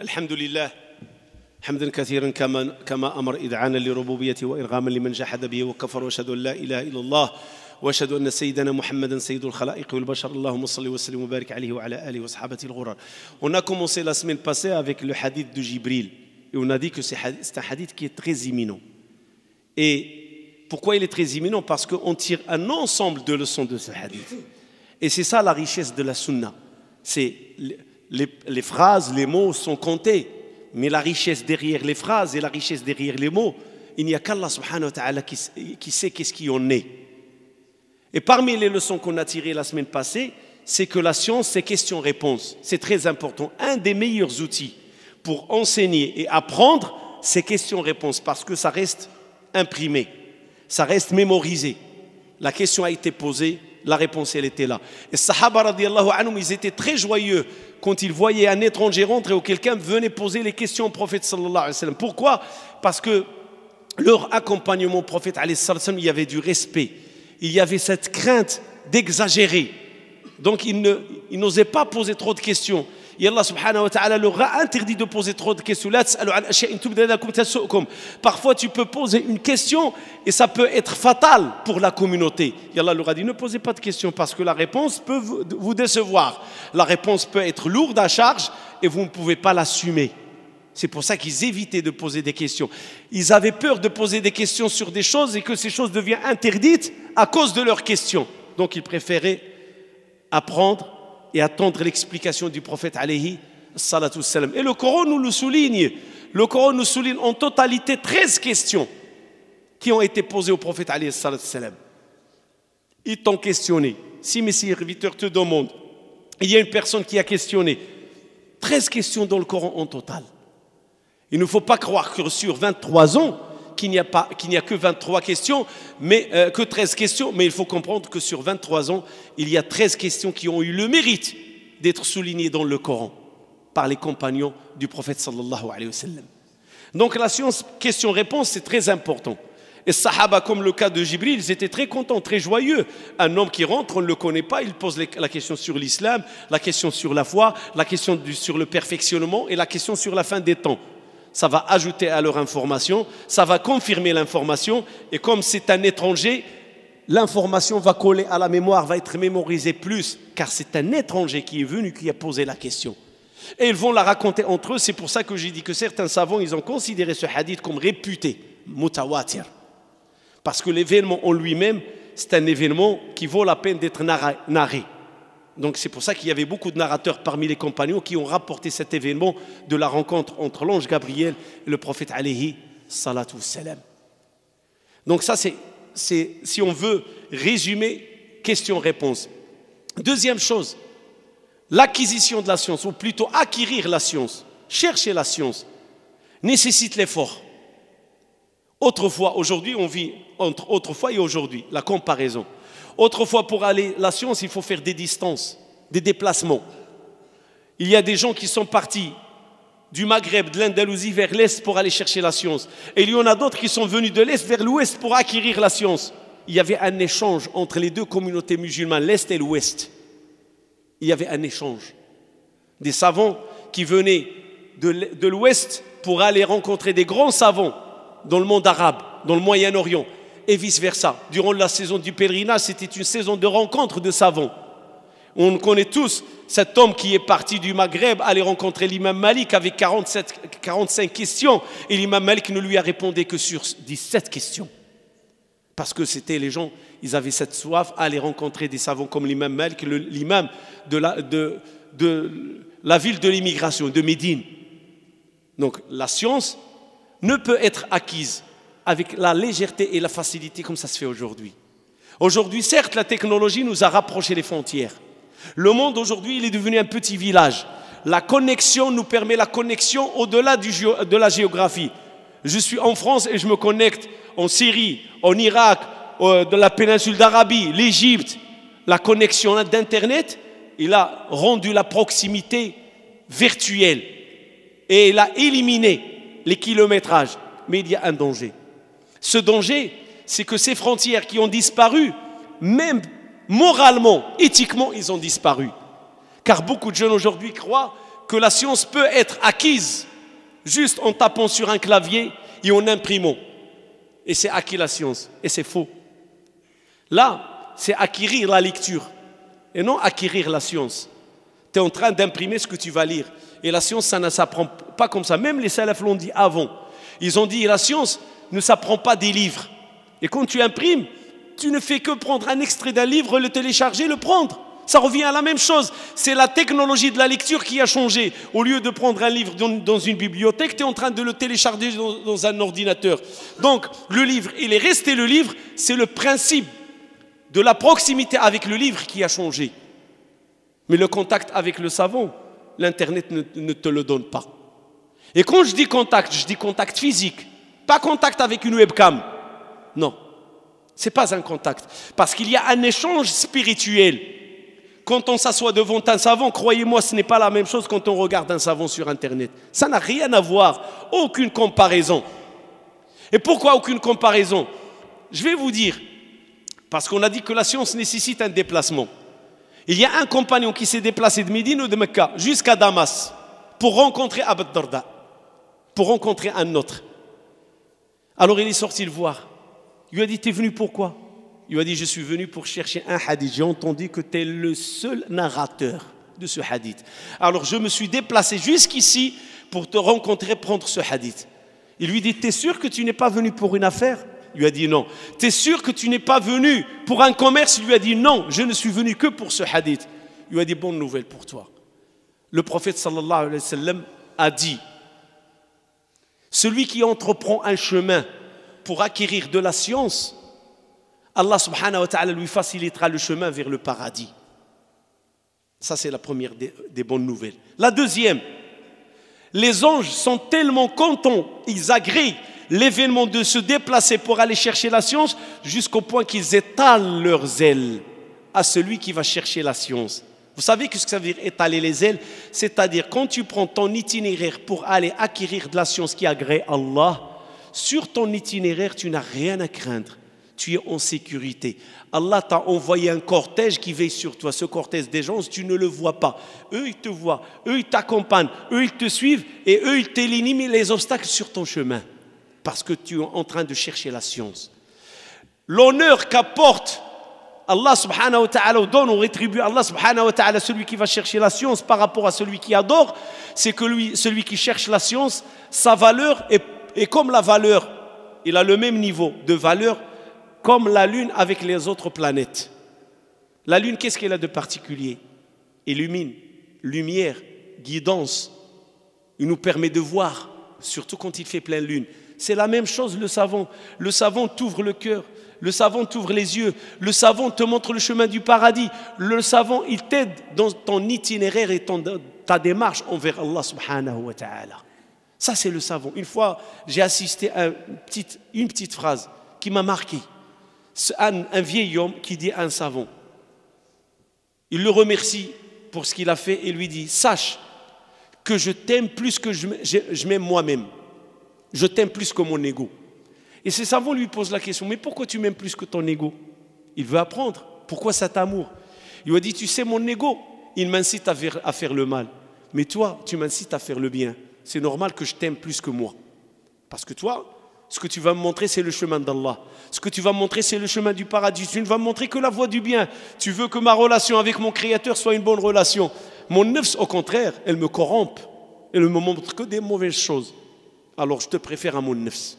الحمد لله حمدا كثيرا كما أمر إذعانا لربوبيته وإرغاما لمن جحد به وكفر وأشهد أن لا إله إلا الله وأشهد أن سيدنا محمدا سيد الخلائق والبشر اللهم صل وسلم وبارك عليه وعلى آله وصحابته الغرر. On a commencé la semaine passée avec le hadith de Jibril et on a dit que c'est un hadith qui est très imminent. Et pourquoi il est très imminent? Parce qu'on tire un ensemble de leçons de ce hadith. Et c'est ça la richesse de la sunna. C'est les phrases, les mots sont comptés, mais la richesse derrière les phrases et la richesse derrière les mots, il n'y a qu'Allah subhanahu wa ta'ala qui sait qu'est-ce qui en est. Et parmi les leçons qu'on a tirées la semaine passée, c'est que la science, c'est questions-réponses. C'est très important. Un des meilleurs outils pour enseigner et apprendre, c'est questions-réponses, parce que ça reste imprimé, ça reste mémorisé. La question a été posée, la réponse, elle était là. Et Sahaba radiyallahu anhum, ils étaient très joyeux quand ils voyaient un étranger rentrer ou quelqu'un venait poser les questions au prophète sallallahu alayhi wa sallam. Pourquoi? Parce que leur accompagnement au prophète alayhi wa sallam, il y avait du respect. Il y avait cette crainte d'exagérer. Donc ils n'osaient pas poser trop de questions. Et Allah subhanahu wa ta'ala leur a interdit de poser trop de questions. Parfois tu peux poser une question et ça peut être fatal pour la communauté. Et Allah leur a dit ne posez pas de questions parce que la réponse peut vous décevoir. La réponse peut être lourde à charge et vous ne pouvez pas l'assumer. C'est pour ça qu'ils évitaient de poser des questions. Ils avaient peur de poser des questions sur des choses et que ces choses deviennent interdites à cause de leurs questions. Donc ils préféraient apprendre et attendre l'explication du prophète alayhi salatu salam. Et le Coran nous le souligne. Le Coran nous souligne en totalité 13 questions qui ont été posées au prophète alayhi salatu salam. Ils t'ont questionné. Si mes serviteurs te demandent, il y a une personne qui a questionné. 13 questions dans le Coran en total. Il ne faut pas croire que sur 23 ans, qu'il n'y a que 23 questions, mais que 13 questions, mais il faut comprendre que sur 23 ans, il y a 13 questions qui ont eu le mérite d'être soulignées dans le Coran par les compagnons du prophète sallallahu alayhi wa sallam. Donc la science question-réponse, c'est très important. Et Sahaba, comme le cas de Jibril, ils étaient très contents, très joyeux. Un homme qui rentre, on ne le connaît pas, il pose la question sur l'islam, la question sur la foi, la question sur le perfectionnement et la question sur la fin des temps. Ça va ajouter à leur information, ça va confirmer l'information, et comme c'est un étranger, l'information va coller à la mémoire, va être mémorisée plus, car c'est un étranger qui est venu, qui a posé la question. Et ils vont la raconter entre eux, c'est pour ça que j'ai dit que certains savants, ils ont considéré ce hadith comme réputé, mutawatir. Parce que l'événement en lui-même, c'est un événement qui vaut la peine d'être narré. Donc c'est pour ça qu'il y avait beaucoup de narrateurs parmi les compagnons qui ont rapporté cet événement de la rencontre entre l'ange Gabriel et le prophète alayhi salatu salam. Donc ça c'est si on veut résumer question-réponse. Deuxième chose, l'acquisition de la science, ou plutôt acquérir la science, chercher la science, nécessite l'effort. Autrefois, aujourd'hui on vit entre autrefois et aujourd'hui, la comparaison. Autrefois, pour aller la science, il faut faire des distances, des déplacements. Il y a des gens qui sont partis du Maghreb, de l'Andalousie vers l'Est pour aller chercher la science. Et il y en a d'autres qui sont venus de l'Est vers l'Ouest pour acquérir la science. Il y avait un échange entre les deux communautés musulmanes, l'Est et l'Ouest. Il y avait un échange. Des savants qui venaient de l'Ouest pour aller rencontrer des grands savants dans le monde arabe, dans le Moyen-Orient. Et vice-versa. Durant la saison du pèlerinage, c'était une saison de rencontre de savants. On connaît tous cet homme qui est parti du Maghreb, aller rencontrer l'imam Malik avec 45 questions. Et l'imam Malik ne lui a répondu que sur 17 questions. Parce que c'était les gens, ils avaient cette soif à aller rencontrer des savants comme l'imam Malik, l'imam de la ville de l'immigration, de Médine. Donc la science ne peut être acquise avec la légèreté et la facilité comme ça se fait aujourd'hui. Aujourd'hui, certes, la technologie nous a rapproché les frontières. Le monde aujourd'hui, il est devenu un petit village. La connexion nous permet la connexion au-delà de la géographie. Je suis en France et je me connecte en Syrie, en Irak, dans la péninsule d'Arabie, l'Égypte. La connexion d'Internet, il a rendu la proximité virtuelle et il a éliminé les kilométrages. Mais il y a un danger. Ce danger, c'est que ces frontières qui ont disparu, même moralement, éthiquement, ils ont disparu. Car beaucoup de jeunes aujourd'hui croient que la science peut être acquise juste en tapant sur un clavier et en imprimant. Et c'est acquis la science. Et c'est faux. Là, c'est acquérir la lecture et non acquérir la science. Tu es en train d'imprimer ce que tu vas lire. Et la science, ça ne s'apprend pas comme ça. Même les salafs l'ont dit avant. Ils ont dit, la science ne s'apprend pas des livres. Et quand tu imprimes, tu ne fais que prendre un extrait d'un livre, le télécharger, le prendre. Ça revient à la même chose. C'est la technologie de la lecture qui a changé. Au lieu de prendre un livre dans une bibliothèque, tu es en train de le télécharger dans un ordinateur. Donc, le livre, il est resté le livre. C'est le principe de la proximité avec le livre qui a changé. Mais le contact avec le savant, l'Internet ne te le donne pas. Et quand je dis contact physique, pas contact avec une webcam. Non, ce n'est pas un contact. Parce qu'il y a un échange spirituel. Quand on s'assoit devant un savant, croyez-moi, ce n'est pas la même chose quand on regarde un savant sur Internet. Ça n'a rien à voir, aucune comparaison. Et pourquoi aucune comparaison? Je vais vous dire, parce qu'on a dit que la science nécessite un déplacement. Il y a un compagnon qui s'est déplacé de Médine ou de Mecca jusqu'à Damas pour rencontrer Abu Darda, pour rencontrer un autre. Alors il est sorti le voir. Il lui a dit, t'es venu pourquoi? Il lui a dit, je suis venu pour chercher un hadith. J'ai entendu que tu es le seul narrateur de ce hadith. Alors je me suis déplacé jusqu'ici pour te rencontrer, prendre ce hadith. Il lui dit, t'es sûr que tu n'es pas venu pour une affaire? Il lui a dit non. T'es sûr que tu n'es pas venu pour un commerce? Il lui a dit non, je ne suis venu que pour ce hadith. Il lui a dit, bonne nouvelle pour toi. Le prophète sallallahu alayhi wa sallam a dit, celui qui entreprend un chemin pour acquérir de la science, Allah subhanahu wa ta'ala lui facilitera le chemin vers le paradis. Ça, c'est la première des bonnes nouvelles. La deuxième, les anges sont tellement contents, ils agréent l'événement de se déplacer pour aller chercher la science jusqu'au point qu'ils étalent leurs ailes à celui qui va chercher la science. Vous savez ce que ça veut dire étaler les ailes? C'est-à-dire quand tu prends ton itinéraire pour aller acquérir de la science qui agrée Allah, sur ton itinéraire, tu n'as rien à craindre. Tu es en sécurité. Allah t'a envoyé un cortège qui veille sur toi. Ce cortège des gens, tu ne le vois pas. Eux, ils te voient. Eux, ils t'accompagnent. Eux, ils te suivent. Et eux, ils t'éliminent les obstacles sur ton chemin. Parce que tu es en train de chercher la science. L'honneur qu'apporte Allah subhanahu wa ta'ala, donne ou rétribue Allah subhanahu wa ta'ala, celui qui va chercher la science par rapport à celui qui adore, c'est que lui, celui qui cherche la science, sa valeur est comme la valeur. Il a le même niveau de valeur comme la Lune avec les autres planètes. La Lune, qu'est-ce qu'elle a de particulier? Illumine, lumière, guidance. Il nous permet de voir, surtout quand il fait pleine lune. C'est la même chose le savant. Le savant t'ouvre le cœur. Le savant t'ouvre les yeux. Le savant te montre le chemin du paradis. Le savant, il t'aide dans ton itinéraire et ta démarche envers Allah subhanahu wa ta'ala. Ça, c'est le savant. Une fois, j'ai assisté à une petite phrase qui m'a marqué. Un vieil homme qui dit à un savant, il le remercie pour ce qu'il a fait et lui dit, sache que je t'aime plus que je m'aime moi-même. Je t'aime plus que mon ego. Et ce savant lui pose la question, mais pourquoi tu m'aimes plus que ton ego? Il veut apprendre. Pourquoi cet amour? Il lui a dit, tu sais, mon ego, il m'incite à faire le mal. Mais toi, tu m'incites à faire le bien. C'est normal que je t'aime plus que moi. Parce que toi, ce que tu vas me montrer, c'est le chemin d'Allah. Ce que tu vas me montrer, c'est le chemin du paradis. Tu ne vas me montrer que la voie du bien. Tu veux que ma relation avec mon Créateur soit une bonne relation. Mon nefs, au contraire, elle me corrompt. Elle ne me montre que des mauvaises choses. Alors je te préfère à mon nefs.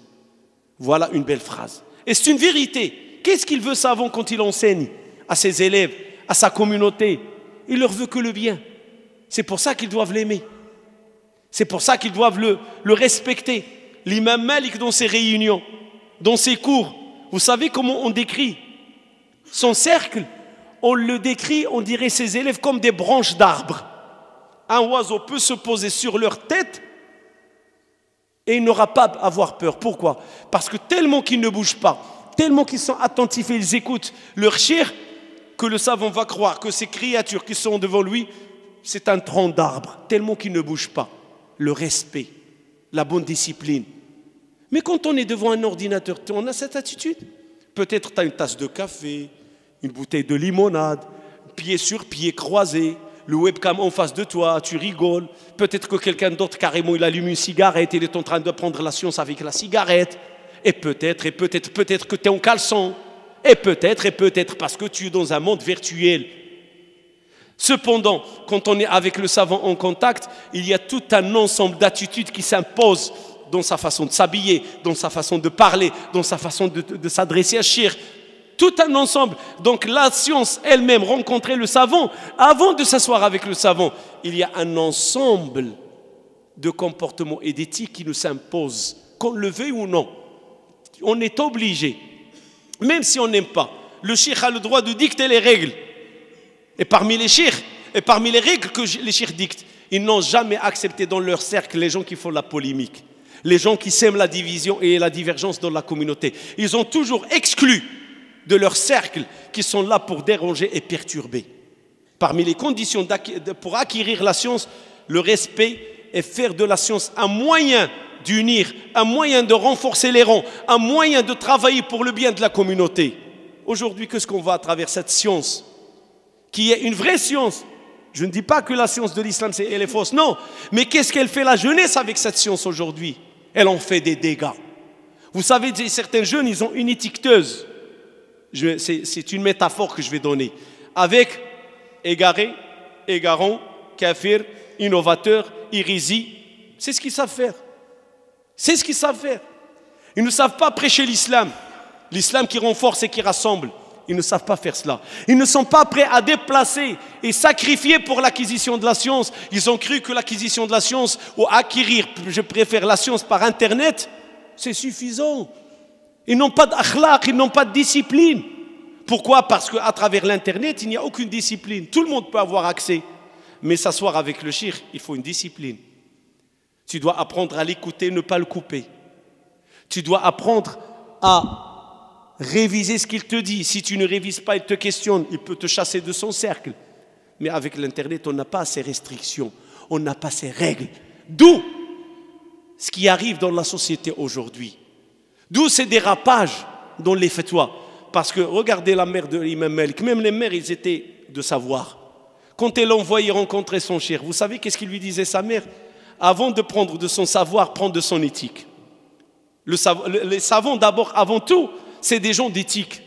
Voilà une belle phrase. Et c'est une vérité. Qu'est-ce qu'il veut savant quand il enseigne à ses élèves, à sa communauté? Il leur veut que le bien. C'est pour ça qu'ils doivent l'aimer. C'est pour ça qu'ils doivent le respecter. L'imam Malik dans ses réunions, dans ses cours, vous savez comment on décrit son cercle? On le décrit, on dirait ses élèves comme des branches d'arbres. Un oiseau peut se poser sur leur tête et il n'aura pas à avoir peur. Pourquoi? Parce que tellement qu'ils ne bougent pas, tellement qu'ils sont attentifs et ils écoutent leur chair, que le savant va croire que ces créatures qui sont devant lui, c'est un tronc d'arbre, tellement qu'ils ne bougent pas. Le respect, la bonne discipline. Mais quand on est devant un ordinateur, on a cette attitude. Peut-être tu as une tasse de café, une bouteille de limonade, pied sur pied croisé, le webcam en face de toi, tu rigoles. Peut-être que quelqu'un d'autre, carrément, il allume une cigarette, il est en train de prendre la science avec la cigarette. Et peut-être que tu es en caleçon. Et peut-être, parce que tu es dans un monde virtuel. Cependant, quand on est avec le savant en contact, il y a tout un ensemble d'attitudes qui s'imposent dans sa façon de s'habiller, dans sa façon de parler, dans sa façon de s'adresser à Shir. Tout un ensemble. Donc la science elle-même, rencontrer le savant, avant de s'asseoir avec le savant, il y a un ensemble de comportements et d'éthiques qui nous s'imposent, qu'on le veuille ou non. On est obligé, même si on n'aime pas. Le cheikh a le droit de dicter les règles. Et parmi les cheikhs, et parmi les règles que les cheikhs dictent, ils n'ont jamais accepté dans leur cercle les gens qui font la polémique, les gens qui sèment la division et la divergence dans la communauté. Ils ont toujours exclu de leur cercle qui sont là pour déranger et perturber. Parmi les conditions pour acquérir la science, le respect et faire de la science un moyen d'unir, un moyen de renforcer les rangs, un moyen de travailler pour le bien de la communauté. Aujourd'hui, qu'est-ce qu'on voit à travers cette science qui est une vraie science? Je ne dis pas que la science de l'islam elle est fausse, non. Mais qu'est-ce qu'elle fait la jeunesse avec cette science aujourd'hui? Elle en fait des dégâts. Vous savez, certains jeunes, ils ont une étiqueteuse. C'est une métaphore que je vais donner. Avec égaré, égarant, kafir, innovateur, hérésie. C'est ce qu'ils savent faire. C'est ce qu'ils savent faire. Ils ne savent pas prêcher l'islam. L'islam qui renforce et qui rassemble. Ils ne savent pas faire cela. Ils ne sont pas prêts à déplacer et sacrifier pour l'acquisition de la science. Ils ont cru que l'acquisition de la science ou acquérir, je préfère la science par Internet, c'est suffisant. Ils n'ont pas d'akhlaq, ils n'ont pas de discipline. Pourquoi? Parce qu'à travers l'Internet, il n'y a aucune discipline. Tout le monde peut avoir accès. Mais s'asseoir avec le shir, il faut une discipline. Tu dois apprendre à l'écouter, ne pas le couper. Tu dois apprendre à réviser ce qu'il te dit. Si tu ne révises pas, il te questionne, il peut te chasser de son cercle. Mais avec l'Internet, on n'a pas ces restrictions, on n'a pas ces règles. D'où ce qui arrive dans la société aujourd'hui. D'où ces dérapages dans les fatwas. Parce que regardez la mère de l'imam Malik, même les mères, ils étaient de savoir. Quand elle l'envoyait rencontrer son cher, vous savez qu'est-ce qu'il lui disait sa mère? Avant de prendre de son savoir, prendre de son éthique. Les savants, d'abord, avant tout, c'est des gens d'éthique.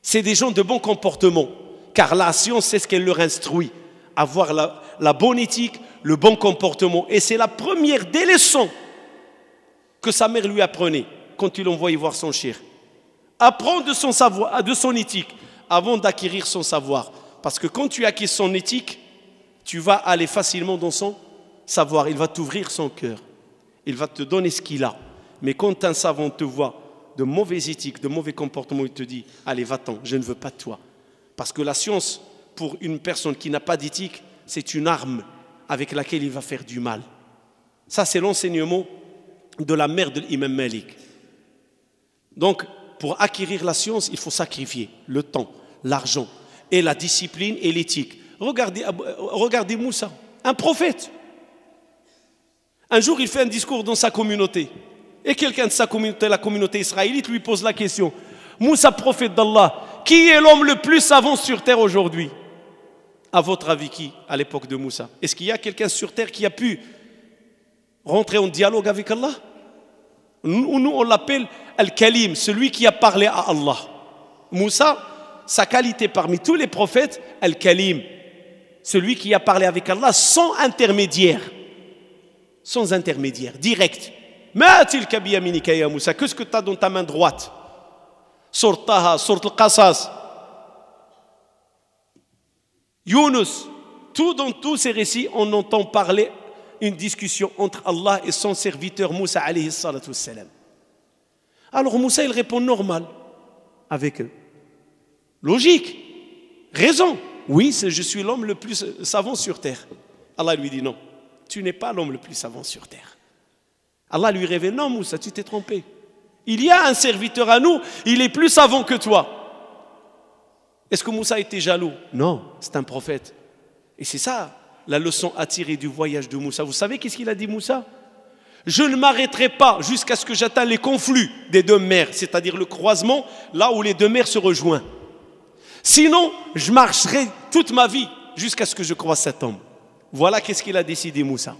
C'est des gens de bon comportement. Car la science, c'est ce qu'elle leur instruit. Avoir la bonne éthique, le bon comportement. Et c'est la première des leçons que sa mère lui apprenait quand il l'envoyait voir son cher. Apprends de son savoir, de son éthique, avant d'acquérir son savoir. Parce que quand tu acquiers son éthique, tu vas aller facilement dans son savoir. Il va t'ouvrir son cœur. Il va te donner ce qu'il a. Mais quand un savant te voit de mauvaise éthique, de mauvais comportement, il te dit « Allez, va-t'en, je ne veux pas de toi. » Parce que la science, pour une personne qui n'a pas d'éthique, c'est une arme avec laquelle il va faire du mal. Ça, c'est l'enseignement de la mère de l'imam Malik. Donc, pour acquérir la science, il faut sacrifier le temps, l'argent et la discipline et l'éthique. Regardez Moussa, un prophète. Un jour, il fait un discours dans sa communauté. Et quelqu'un de sa communauté, la communauté israélite, lui pose la question. Moussa, prophète d'Allah, qui est l'homme le plus savant sur terre aujourd'hui? À votre avis, qui, à l'époque de Moussa? Est-ce qu'il y a quelqu'un sur terre qui a pu rentrer en dialogue avec Allah? Nous, on l'appelle Al-Kalim, celui qui a parlé à Allah. Moussa, sa qualité parmi tous les prophètes, Al-Kalim, celui qui a parlé avec Allah sans intermédiaire. Sans intermédiaire, direct. Ma'atilka biyaminika ya Moussa, qu'est-ce que tu as dans ta main droite? Sourate Taha, Sourate Al-Qasas, Yunus, dans tous ces récits, on entend parler une discussion entre Allah et son serviteur Moussa alayhi salatu wassalam. Alors Moussa, il répond normal avec eux. Logique, raison. Oui, je suis l'homme le plus savant sur terre. Allah lui dit non, tu n'es pas l'homme le plus savant sur terre. Allah lui révèle, non Moussa, tu t'es trompé. Il y a un serviteur à nous, il est plus savant que toi. Est-ce que Moussa était jaloux? Non, c'est un prophète. Et c'est ça la leçon à tirer du voyage de Moussa. Vous savez qu'est-ce qu'il a dit Moussa? Je ne m'arrêterai pas jusqu'à ce que j'atteigne les conflux des deux mers, c'est-à-dire le croisement, là où les deux mers se rejoignent. Sinon, je marcherai toute ma vie jusqu'à ce que je croise cet homme. Voilà qu'est-ce qu'il a décidé Moussa.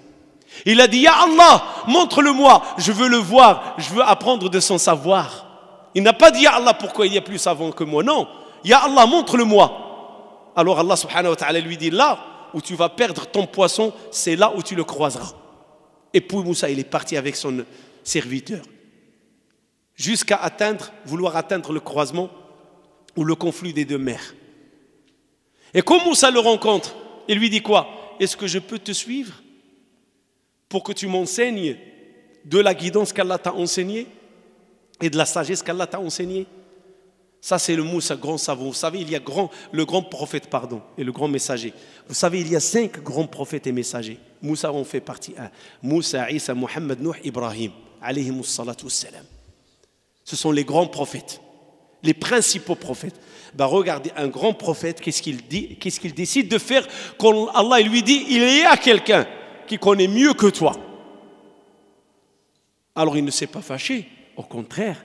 Il a dit, Ya Allah, montre-le-moi, je veux le voir, je veux apprendre de son savoir. Il n'a pas dit, Ya Allah, pourquoi il y a plus savant que moi? Non, Ya Allah, montre-le-moi. Alors Allah subhanahu wa ta'ala lui dit, là où tu vas perdre ton poisson, c'est là où tu le croiseras. Et puis Moussa, il est parti avec son serviteur, jusqu'à vouloir atteindre le croisement ou le confluent des deux mers. Et quand Moussa le rencontre, il lui dit quoi? Est-ce que je peux te suivre pour que tu m'enseignes de la guidance qu'Allah t'a enseignée et de la sagesse qu'Allah t'a enseignée? Ça, c'est le Moussa, grand savant. Vous savez, il y a le grand prophète, et le grand messager. Vous savez, il y a 5 grands prophètes et messagers. Moussa en fait partie 1. Moussa, Isa, Mohammed, Nuh, Ibrahim, alayhimus salatu wassalam. Ce sont les grands prophètes, les principaux prophètes. Regardez, un grand prophète, qu'est-ce qu'il dit? Qu'est-ce qu'il décide de faire quand Allah lui dit, il y a quelqu'un qui connaît mieux que toi? Alors il ne s'est pas fâché, au contraire.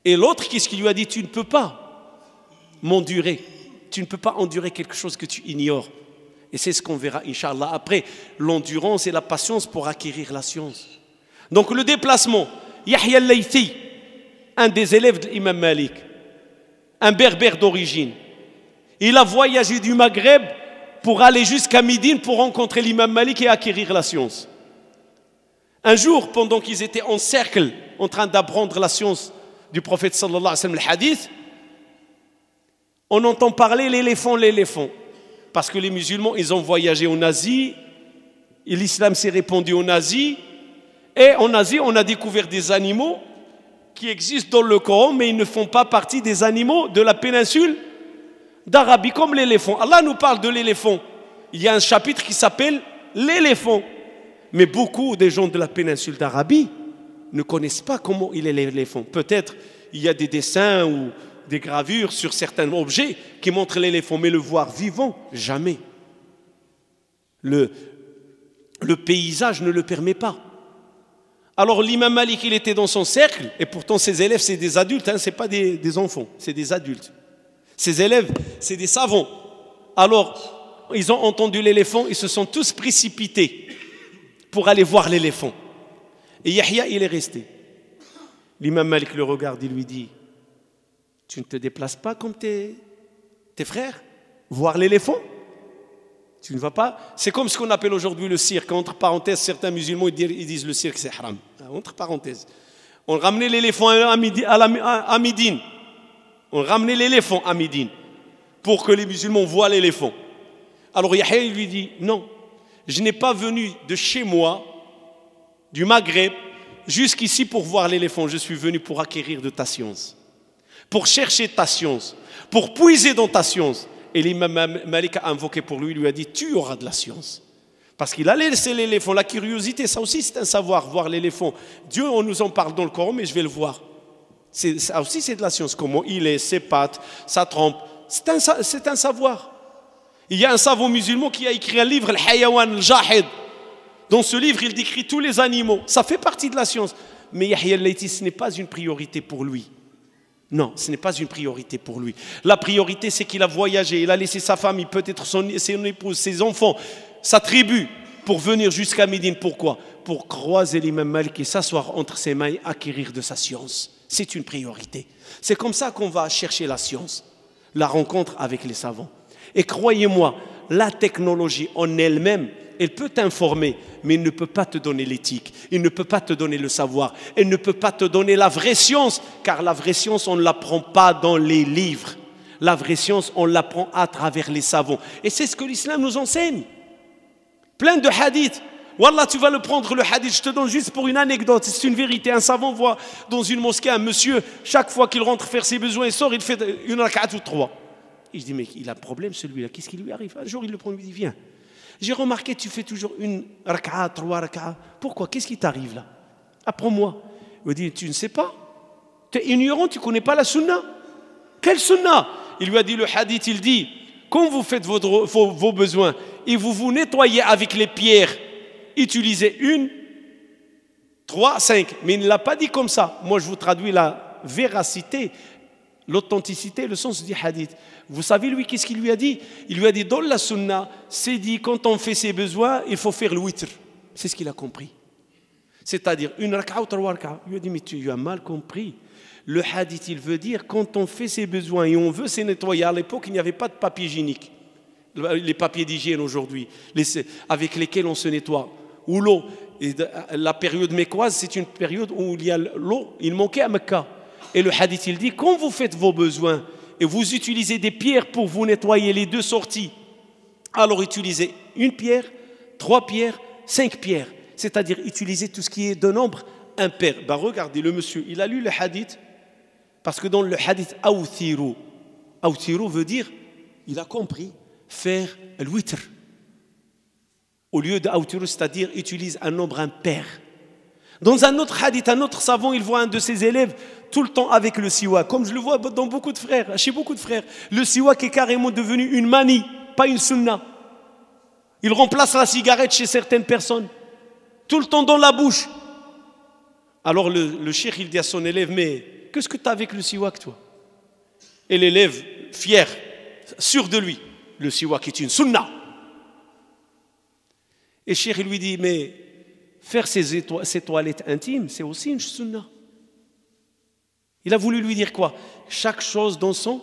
Et l'autre, qu'est-ce qu'il lui a dit? Tu ne peux pas m'endurer. Tu ne peux pas endurer quelque chose que tu ignores. Et c'est ce qu'on verra, Inch'Allah, après, l'endurance et la patience pour acquérir la science. Donc le déplacement, Yahya al-Laythi, un des élèves de l'imam Malik, un berbère d'origine, il a voyagé du Maghreb pour aller jusqu'à Médine pour rencontrer l'imam Malik et acquérir la science. Un jour, pendant qu'ils étaient en cercle, en train d'apprendre la science du prophète sallallahu alayhi wa sallam, le hadith, on entend parler l'éléphant. Parce que les musulmans, ils ont voyagé en Asie, et l'islam s'est répandu en Asie, et en Asie, on a découvert des animaux qui existent dans le Coran, mais ils ne font pas partie des animaux de la péninsule d'Arabie, comme l'éléphant. Allah nous parle de l'éléphant. Il y a un chapitre qui s'appelle l'éléphant. Mais beaucoup des gens de la péninsule d'Arabie ne connaissent pas comment il est l'éléphant. Peut-être il y a des dessins ou des gravures sur certains objets qui montrent l'éléphant, mais le voir vivant, jamais. Le paysage ne le permet pas. Alors l'imam Malik, il était dans son cercle, et pourtant ses élèves, c'est des adultes, ce n'est pas des enfants, c'est des adultes. Ses élèves, c'est des savants. Alors, ils ont entendu l'éléphant, ils se sont tous précipités pour aller voir l'éléphant. Et Yahya, il est resté. L'imam Malik le regarde, il lui dit, tu ne te déplaces pas comme tes frères, voir l'éléphant? Tu ne vas pas? C'est comme ce qu'on appelle aujourd'hui le cirque. Entre parenthèses, certains musulmans ils disent le cirque c'est haram. Entre parenthèses. On ramenait l'éléphant à Médine. On ramenait l'éléphant à Médine pour que les musulmans voient l'éléphant. Alors Yahya lui dit, non, je n'ai pas venu de chez moi, du Maghreb, jusqu'ici pour voir l'éléphant. Je suis venu pour acquérir de ta science, pour chercher ta science, pour puiser dans ta science. Et l'imam Malik a invoqué pour lui, il lui a dit, tu auras de la science. Parce qu'il a laissé l'éléphant, la curiosité, ça aussi c'est un savoir, voir l'éléphant. Dieu, on nous en parle dans le Coran, mais je vais le voir. Ça aussi c'est de la science, comment il est, ses pattes, sa trempe, c'est un savoir. Il y a un savant musulman qui a écrit un livre, Al-Hayawan al-Jahid. Dans ce livre, il décrit tous les animaux. Ça fait partie de la science. Mais Yahya al-Laythi, ce n'est pas une priorité pour lui. Non, ce n'est pas une priorité pour lui. La priorité, c'est qu'il a voyagé, il a laissé sa famille, peut-être son épouse, ses enfants, sa tribu, pour venir jusqu'à Médine. Pourquoi? Pour croiser l'imam Malik et s'asseoir entre ses mains et acquérir de sa science. C'est une priorité. C'est comme ça qu'on va chercher la science, la rencontre avec les savants. Et croyez-moi, la technologie en elle-même, elle peut t'informer, mais elle ne peut pas te donner l'éthique, elle ne peut pas te donner le savoir, elle ne peut pas te donner la vraie science, car la vraie science, on ne l'apprend pas dans les livres. La vraie science, on l'apprend à travers les savants. Et c'est ce que l'islam nous enseigne. Plein de hadiths. Wallah, tu vas le prendre le hadith, je te donne juste pour une anecdote, c'est une vérité. Un savant voit dans une mosquée un monsieur, chaque fois qu'il rentre faire ses besoins, il sort, il fait une rak'at ou 3. Et je dis, mais il a un problème celui-là, qu'est-ce qui lui arrive? Un jour, il le prend, il lui dit, viens. J'ai remarqué, tu fais toujours une rak'a, 3 rak'a. Pourquoi? Qu'est-ce qui t'arrive là? Apprends-moi. Il me dit, tu ne sais pas? Tu es ignorant, tu ne connais pas la sunna? Quelle sunna? Il lui a dit, le hadith, il dit, quand vous faites vos besoins et vous nettoyez avec les pierres, utilisez 1, 3, 5. Mais il ne l'a pas dit comme ça. Moi, je vous traduis la véracité, l'authenticité, le sens du hadith. Vous savez, lui, qu'est-ce qu'il lui a dit? Il lui a dit, dans la sunna, c'est dit, quand on fait ses besoins, il faut faire le witr. C'est ce qu'il a compris. C'est-à-dire, une raka'a ou 3 raka'a. Il lui a dit, mais tu as mal compris. Le hadith, il veut dire, quand on fait ses besoins et on veut se nettoyer, à l'époque, il n'y avait pas de papier hygiénique. Les papiers d'hygiène aujourd'hui, avec lesquels on se nettoie. Ou l'eau. Et la période mécoise, c'est une période où il y a l'eau, il manquait à Mecca. Et le hadith, il dit, quand vous faites vos besoins et vous utilisez des pierres pour vous nettoyer les 2 sorties, alors utilisez 1 pierre, 3 pierres, 5 pierres. C'est-à-dire utilisez tout ce qui est de nombre impair. Ben regardez, le monsieur, il a lu le hadith, parce que dans le hadith, awthiru veut dire, il a compris, faire le witr. Au lieu d'awtiru, c'est-à-dire utilise un nombre impair. Dans un autre hadith, un autre savant, il voit un de ses élèves tout le temps avec le siwak, comme je le vois dans beaucoup de frères, chez beaucoup de frères. Le siwak est carrément devenu une manie, pas une sunna. Il remplace la cigarette chez certaines personnes, tout le temps dans la bouche. Alors le cheikh, il dit à son élève, mais qu'est-ce que tu as avec le siwak, toi? Et l'élève, fier, sûr de lui, le siwak est une sunna. Et cheikh, il lui dit, mais faire ses toilettes intimes, c'est aussi une sunna. Il a voulu lui dire quoi? Chaque chose dans son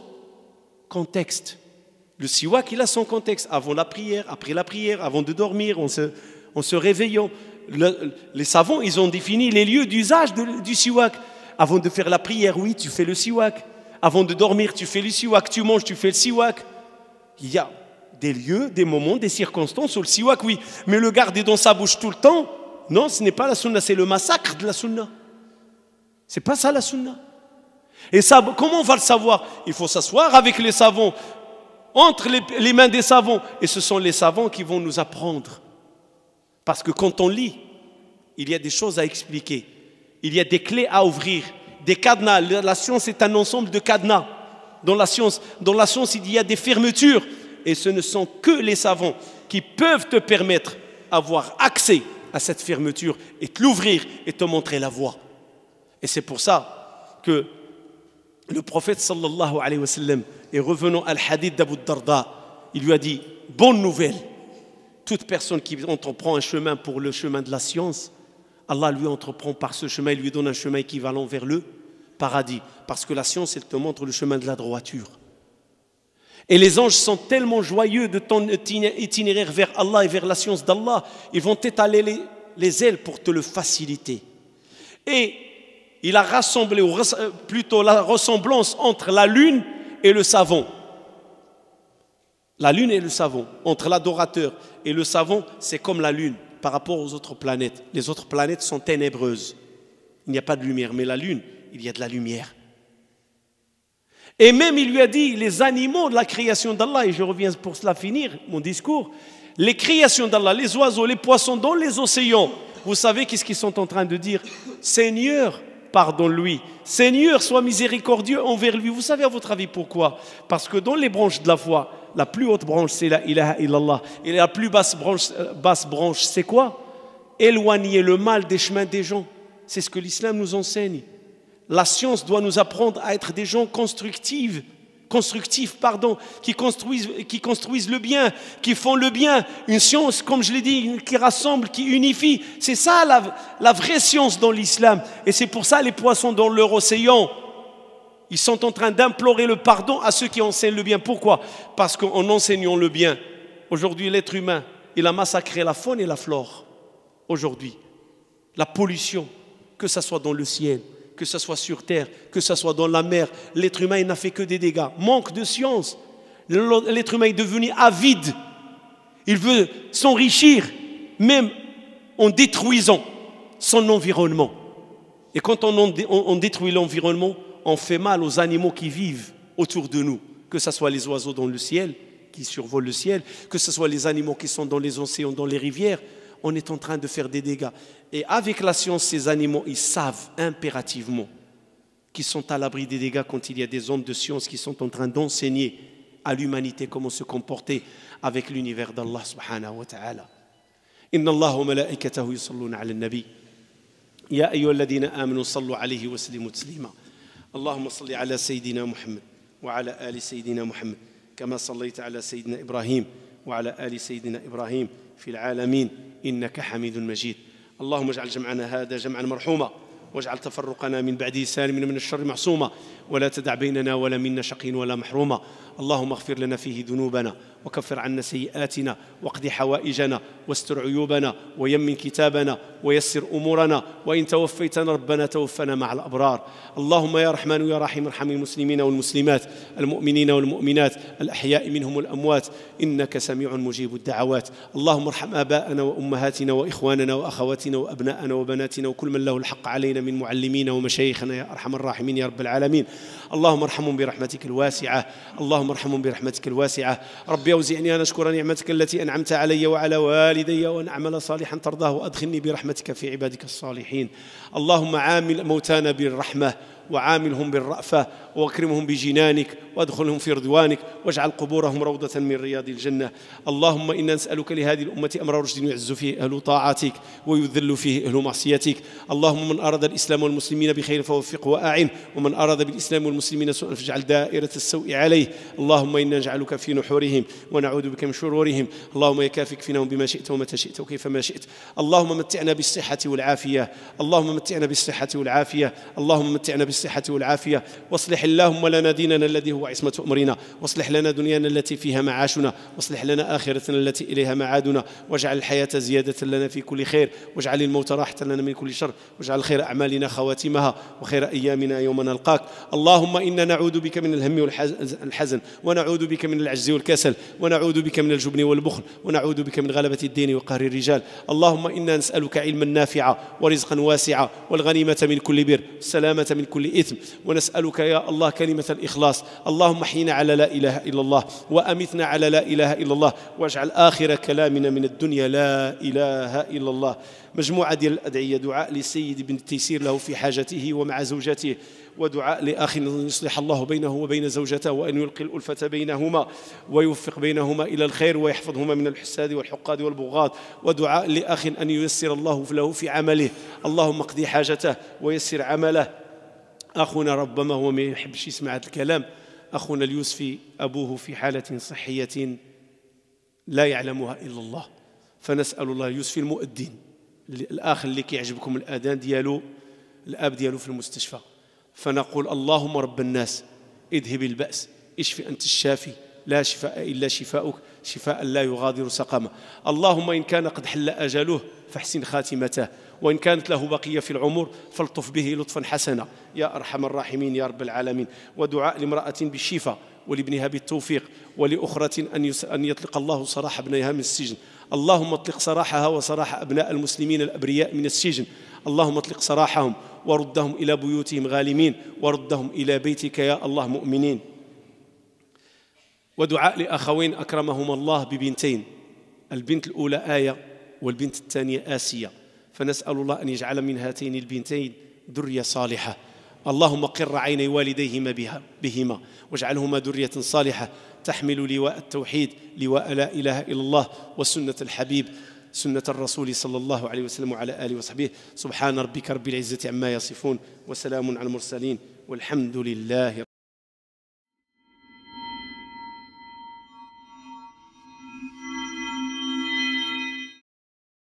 contexte. Le siwak, il a son contexte. Avant la prière, après la prière, avant de dormir, en se réveillant. Les savants, ils ont défini les lieux d'usage du siwak. Avant de faire la prière, oui, tu fais le siwak. Avant de dormir, tu fais le siwak. Tu manges, tu fais le siwak. Il y a des lieux, des moments, des circonstances où le siwak, oui. Mais le garder dans sa bouche tout le temps, non, ce n'est pas la sunna, c'est le massacre de la sunna. C'est pas ça la sunna. Et ça, comment on va le savoir? Il faut s'asseoir avec les savants, entre les mains des savants. Et ce sont les savants qui vont nous apprendre. Parce que quand on lit, il y a des choses à expliquer. Il y a des clés à ouvrir, des cadenas. La science est un ensemble de cadenas. Dans la science, il y a des fermetures. Et ce ne sont que les savants qui peuvent te permettre d'avoir accès à cette fermeture et te l'ouvrir et te montrer la voie. Et c'est pour ça que le prophète sallallahu alayhi wa sallam, et revenons à l'hadith d'Abu Darda, il lui a dit, bonne nouvelle, toute personne qui entreprend un chemin pour le chemin de la science, Allah lui entreprend par ce chemin, il lui donne un chemin équivalent vers le paradis, parce que la science, elle te montre le chemin de la droiture. Et les anges sont tellement joyeux de ton itinéraire vers Allah et vers la science d'Allah, ils vont t'étaler les ailes pour te le faciliter. Et il a rassemblé, ou plutôt la ressemblance entre la lune et le savon. La lune et le savon, entre l'adorateur et le savon, c'est comme la lune par rapport aux autres planètes. Les autres planètes sont ténébreuses. Il n'y a pas de lumière, mais la lune, il y a de la lumière. Et même il lui a dit, les animaux de la création d'Allah, et je reviens pour cela finir mon discours, les créations d'Allah, les oiseaux, les poissons dans les océans, vous savez qu'est-ce qu'ils sont en train de dire? Seigneur, pardonne-lui. Seigneur, sois miséricordieux envers lui. Vous savez à votre avis pourquoi? Parce que dans les branches de la foi, la plus haute branche c'est la ilaha illallah. Et la plus basse branche c'est quoi? Éloigner le mal des chemins des gens. C'est ce que l'islam nous enseigne. La science doit nous apprendre à être des gens constructifs, qui construisent le bien, qui font le bien. Une science, comme je l'ai dit, qui rassemble, qui unifie. C'est ça la vraie science dans l'islam. Et c'est pour ça les poissons dans leur océan, ils sont en train d'implorer le pardon à ceux qui enseignent le bien. Pourquoi? Parce qu'en enseignant le bien, aujourd'hui l'être humain, il a massacré la faune et la flore. Aujourd'hui, la pollution, que ce soit dans le ciel, que ce soit sur terre, que ce soit dans la mer, l'être humain il n'a fait que des dégâts. Manque de science. L'être humain est devenu avide. Il veut s'enrichir, même en détruisant son environnement. Et quand on détruit l'environnement, on fait mal aux animaux qui vivent autour de nous. Que ce soit les oiseaux dans le ciel, qui survolent le ciel, que ce soit les animaux qui sont dans les océans, dans les rivières, on est en train de faire des dégâts. Et avec la science, ces animaux, ils savent impérativement qu'ils sont à l'abri des dégâts quand il y a des hommes de science qui sont en train d'enseigner à l'humanité comment se comporter avec l'univers d'Allah subhanahu wa ta'ala. Inna Allah wa malaikatahu yusalluna ala nabi. Ya ayyuhalladhina amanu sallu alayhi wa sallimu taslima. اللهم صل على سيدنا محمد وعلى آل سيدنا محمد كما صليت على سيدنا إبراهيم وعلى آل سيدنا إبراهيم في العالمين إنك حميد مجيد. اللهم اجعل جمعنا هذا جمعا مرحوما واجعل تفرقنا من بعده سالما من الشر معصوما ولا تدع بيننا ولا منا شقي ولا محروما. اللهم اغفر لنا فيه ذنوبنا وكفر عنا سيئاتنا واقض حوائجنا واستر عيوبنا ويمن كتابنا ويسر أمورنا وإن توفيتنا ربنا توفنا مع الأبرار. اللهم يا رحمن يا رحيم ارحم المسلمين والمسلمات المؤمنين والمؤمنات الأحياء منهم والأموات إنك سميع مجيب الدعوات. اللهم ارحم آباءنا وأمهاتنا وإخواننا وأخواتنا وأبناءنا وبناتنا وكل من له الحق علينا من معلمين ومشايخنا يا أرحم الراحمين يا رب العالمين. اللهم ارحمهم برحمتك الواسعة. اللهم ارحمهم برحمتك الواسعة. ربي أوزعني أن أشكر نعمتك التي أنعمت علي وعلى والدي وأن أعمل صالحا ترضاه وأدخلني برحمتك في عبادك الصالحين. اللهم عامل موتانا بالرحمة وعاملهم بالرأفة واكرمهم بجنانك وادخلهم في رضوانك واجعل قبورهم روضة من رياض الجنة. اللهم إنا نسألك لهذه الأمة أمر رشد يعز فيه أهل طاعتك ويذل فيه أهل معصيتك. اللهم من أراد الإسلام والمسلمين بخير فوفقه وأعن ومن أراد بالإسلام والمسلمين سوءا فاجعل دائرة السوء عليه. اللهم إنا نجعلك في نحورهم ونعوذ بك من شرورهم. اللهم يكافك فينهم بما شئت ومتى شئت وكيف ما شئت. اللهم متعنا بالصحة والعافية. اللهم متعنا بالصحة والعافية. اللهم متعنا بالصحة والعافية. واصلح اللهم لنا ديننا الذي هو عصمة أمرنا واصلح لنا دنيانا التي فيها معاشنا واصلح لنا آخرتنا التي إليها معادنا واجعل الحياة زيادة لنا في كل خير واجعل الموت راحة لنا من كل شر واجعل خير أعمالنا خواتمها وخير أيامنا يوم نلقاك. اللهم إنا نعوذ بك من الهم والحزن ونعوذ بك من العجز والكسل ونعوذ بك من الجبن والبخل ونعوذ بك من غلبة الدين وقهر الرجال. اللهم إنا نسألك علما نافعا ورزقا واسعا والغنيمة من كل بر والسلامة من كل إثم ونسألك يا الله كلمة الإخلاص. اللهم احينا على لا إله إلا الله وأمتنا على لا إله إلا الله واجعل آخر كلامنا من الدنيا لا إله إلا الله. مجموعة ديال الأدعية: دعاء للسيد بن التيسير له في حاجته ومع زوجته، ودعاء لأخ أن يصلح الله بينه وبين زوجته وأن يلقي الألفة بينهما ويوفق بينهما إلى الخير ويحفظهما من الحساد والحقاد والبغاة، ودعاء لأخ أن ييسر الله له في عمله. اللهم اقضي حاجته ويسر عمله. أخونا ربما هو ما يحبش يسمع هذا الكلام، أخونا اليوسفي أبوه في حالة صحية لا يعلمها إلا الله، فنسأل الله. يوسفي المؤذن، الأخ اللي كيعجبكم الأذان ديالو، الأب ديالو في المستشفى، فنقول اللهم رب الناس اذهب البأس اشفي أنت الشافي لا شفاء إلا شفاؤك شفاء لا يغادر سقما. اللهم إن كان قد حل أجله فاحسن خاتمته، وإن كانت له بقية في العمر فالطف به لطفا حسنا يا أرحم الراحمين يا رب العالمين. ودعاء لامرأة بالشفاء ولابنها بالتوفيق، ولأخرى أن يطلق الله سراح ابنها من السجن. اللهم اطلق سراحها وسراح أبناء المسلمين الأبرياء من السجن. اللهم اطلق سراحهم وردهم إلى بيوتهم غالمين وردهم إلى بيتك يا الله مؤمنين. ودعاء لأخوين أكرمهما الله ببنتين، البنت الأولى آية والبنت الثانية آسية، فنسأل الله أن يجعل من هاتين البنتين ذرية صالحة. اللهم قر عيني والديهما بهما واجعلهما ذرية صالحة تحمل لواء التوحيد، لواء لا إله إلا الله وسنة الحبيب سنة الرسول صلى الله عليه وسلم وعلى آله وصحبه. سبحان ربك رب العزة عما يصفون وسلام على المرسلين والحمد لله.